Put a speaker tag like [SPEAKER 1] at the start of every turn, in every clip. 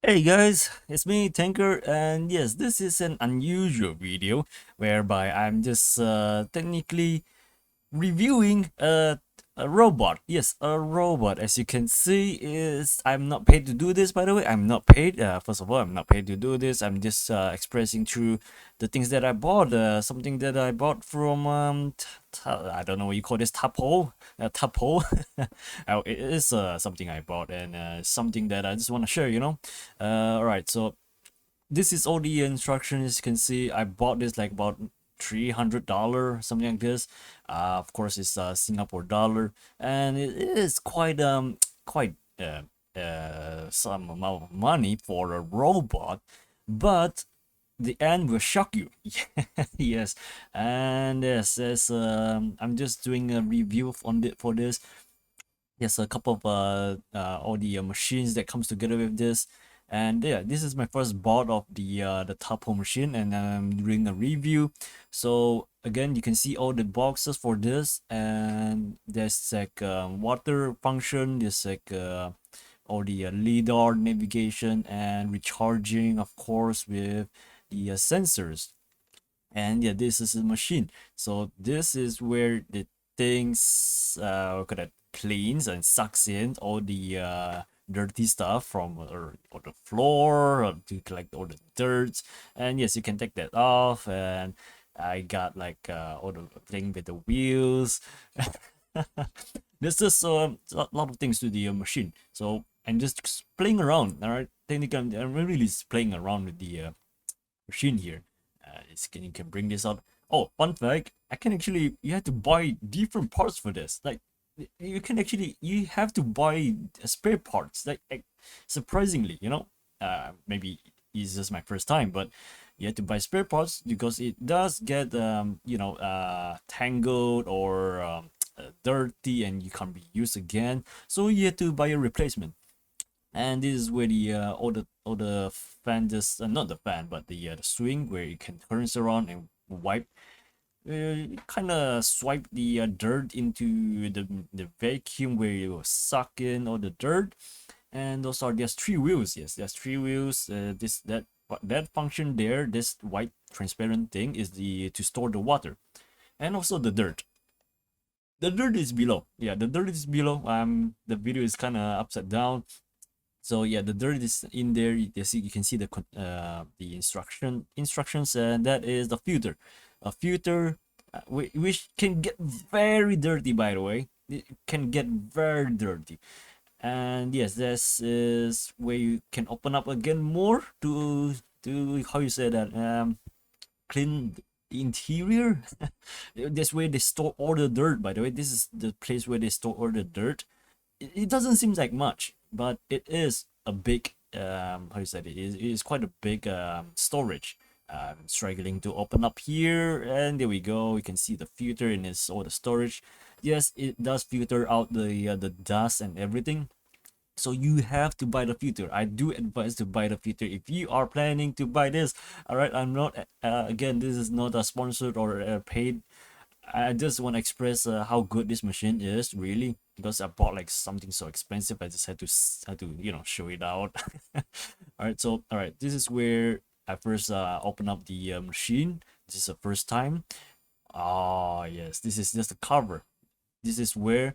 [SPEAKER 1] Hey guys, it's me, Taanker, and yes, this is an unusual video whereby I'm just technically reviewing a robot. Yes, a robot. As you can see, is I'm not paid to do this. By the way, I'm not paid. First of all, I'm not paid to do this. I'm just expressing through the things that I bought. Something that I bought from I don't know what you call this, Tapo. Tapo. It is something I bought and something that I just want to share. All right. So this is all the instructions. You can see I bought this like about $300, something like this. Of course it's Singapore dollar, and it is quite some amount of money for a robot, but the end will shock you. Yes. And yes, I'm just doing a review on it for this. Yes, a couple of all the machines that comes together with this. And yeah, this is my first bought of the Tapo machine, and I'm doing a review. So again, you can see all the boxes for this, and there's like water function. There's like all the lidar navigation and recharging, of course, with the sensors. And yeah, this is a machine. So this is where the things kind of cleans and sucks in all the dirty stuff from or the floor, or to collect all the dirt. And yes, you can take that off. And I got like all the thing with the wheels. There's just a lot of things to the machine. So I'm just playing around. All right, technically I'm really just playing around with the machine here. You can bring this out. Oh, fun fact, I can actually, you have to buy different parts for this. Like, you have to buy spare parts. Like surprisingly, maybe it's just my first time, but you have to buy spare parts because it does get, tangled or dirty, and you can't be used again. So you have to buy a replacement. And this is where the all the fan, just not the fan, but the swing, where you can turn it around and wipe, kind of swipe the dirt into the vacuum, where you will suck in all the dirt. And those are just three wheels. Yes, there's three wheels. That function there, this white transparent thing, is the to store the water, and also the dirt. The dirt is below. Yeah, the dirt is below. The video is kind of upside down. So yeah, the dirt is in there. You can see the instructions, and that is the filter. A filter, which can get very dirty, by the way. It can get very dirty. And yes, this is where you can open up again more to how you say that, clean the interior. That's where they store all the dirt, by the way. This is the place where they store all the dirt. It doesn't seem like much, but it is a big, how you said it is quite a big storage. Struggling to open up here, and there we go. You can see the filter in its all the storage. Yes, it does filter out the dust and everything. So you have to buy the filter. I do advise to buy the filter if you are planning to buy this. All right, I'm not again, this is not a sponsored or paid. I just want to express how good this machine is, really, because I bought like something so expensive. I just had to show it out. All right, this is where I first open up the machine. This is the first time. Oh yes, this is just the cover. This is where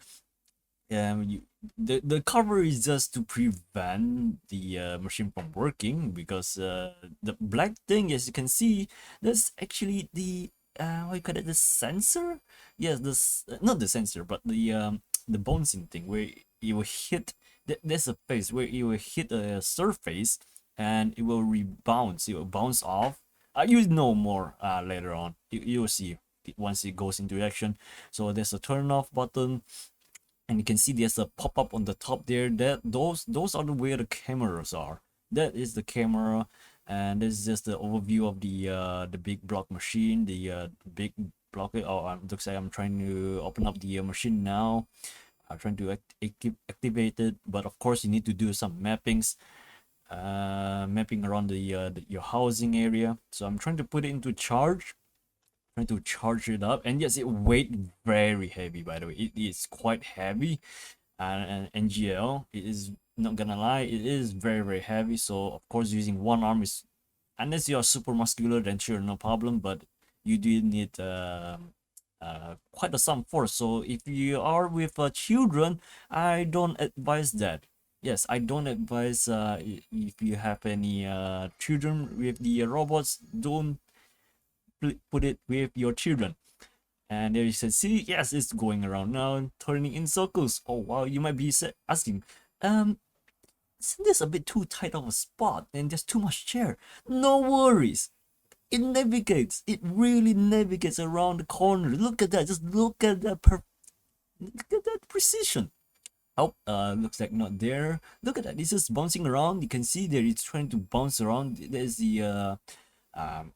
[SPEAKER 1] you the cover is just to prevent the machine from working, because the black thing, as you can see, that's actually the what you call it, the sensor. Yes, this not the sensor, but the bouncing thing, where you will hit, there's a phase where you will hit a surface, and it will rebound, it will bounce off. You know more later on. You will see once it goes into action. So there's a turn off button, and you can see there's a pop-up on the top there. That those are the where the cameras are. That is the camera. And this is just the overview of the big block machine, the big block. Oh, looks like I'm trying to open up the machine now. I'm trying to activate it, but of course you need to do some mappings, mapping around your housing area. So I'm trying to put it into charge, trying to charge it up. And yes, it weighed very heavy, by the way. It is quite heavy. And NGL, it is Not gonna lie, it is very heavy. So of course, using one arm is, unless you are super muscular, then sure, no problem. But you do need quite a some force. So if you are with children, I don't advise that. Yes, I don't advise if you have any children with the robots, don't put it with your children. And there you said, see, yes, it's going around now, turning in circles. Oh wow, you might be asking, isn't this a bit too tight of a spot and there's too much chair? No worries. It navigates. It really navigates around the corner. Look at that. Just look at that. Look at that precision. Oh, looks like not there. Look at that. It's just bouncing around. You can see there it's trying to bounce around. There's the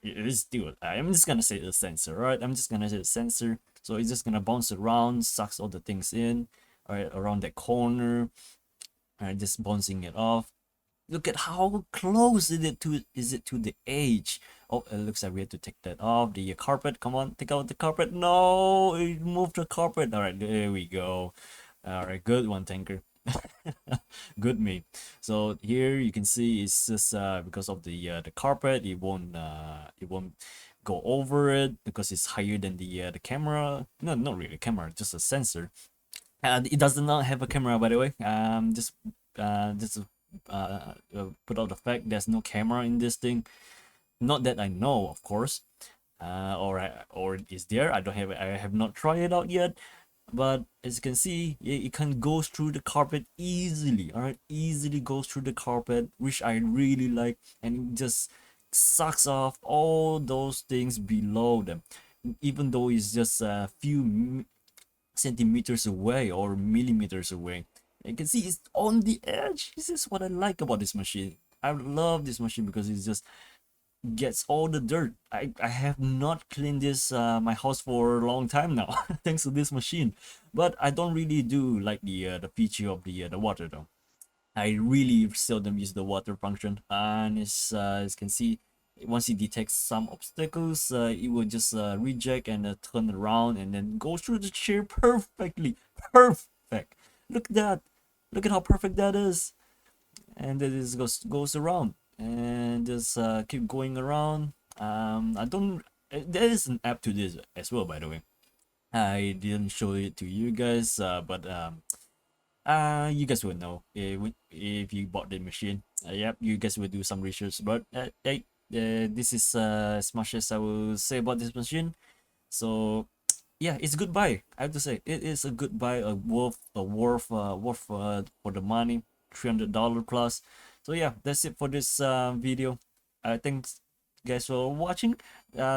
[SPEAKER 1] it is still. I'm just gonna say the sensor, right? I'm just gonna say the sensor. So it's just gonna bounce around, sucks all the things in, right around that corner, right? Just bouncing it off. Look at how close is it to the edge. Oh, it looks like we have to take that off. The carpet, come on, take out the carpet. No, it moved the carpet. All right, there we go. All right, good one, Taanker. Good me. So here you can see it's just because of the carpet, it won't go over it because it's higher than the camera. No, not really camera, just a sensor. It does not have a camera, by the way. Just put out the fact there's no camera in this thing. Not that I know, of course. Or is there? I have not tried it out yet. But as you can see, it can go through the carpet easily. All right, easily goes through the carpet, which I really like, and it just sucks off all those things below them, even though it's just a few centimeters away or millimeters away. You can see it's on the edge. This is what I like about this machine. I love this machine because it just gets all the dirt. I have not cleaned this my house for a long time now thanks to this machine. But I don't really do like the feature of the water though. I really seldom use the water function, and as you can see, once it detects some obstacles, it will just reject and turn around and then go through the chair perfectly. Perfect. Look at that. Look at how perfect that is. And then it goes around and just keep going around. I don't. There is an app to this as well, by the way. I didn't show it to you guys, but you guys will know if you bought the machine. Yep, you guys will do some research. But hey, this is as much as I will say about this machine. So yeah, it's a good buy. I have to say it is a good buy, worth for the money, $300 plus. So yeah, that's it for this video. Thanks guys for watching.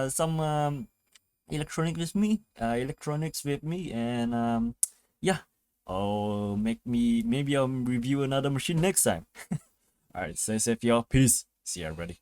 [SPEAKER 1] Some electronics with me, and yeah, maybe I'll review another machine next time. All right, stay safe, y'all. Peace. See you, everybody.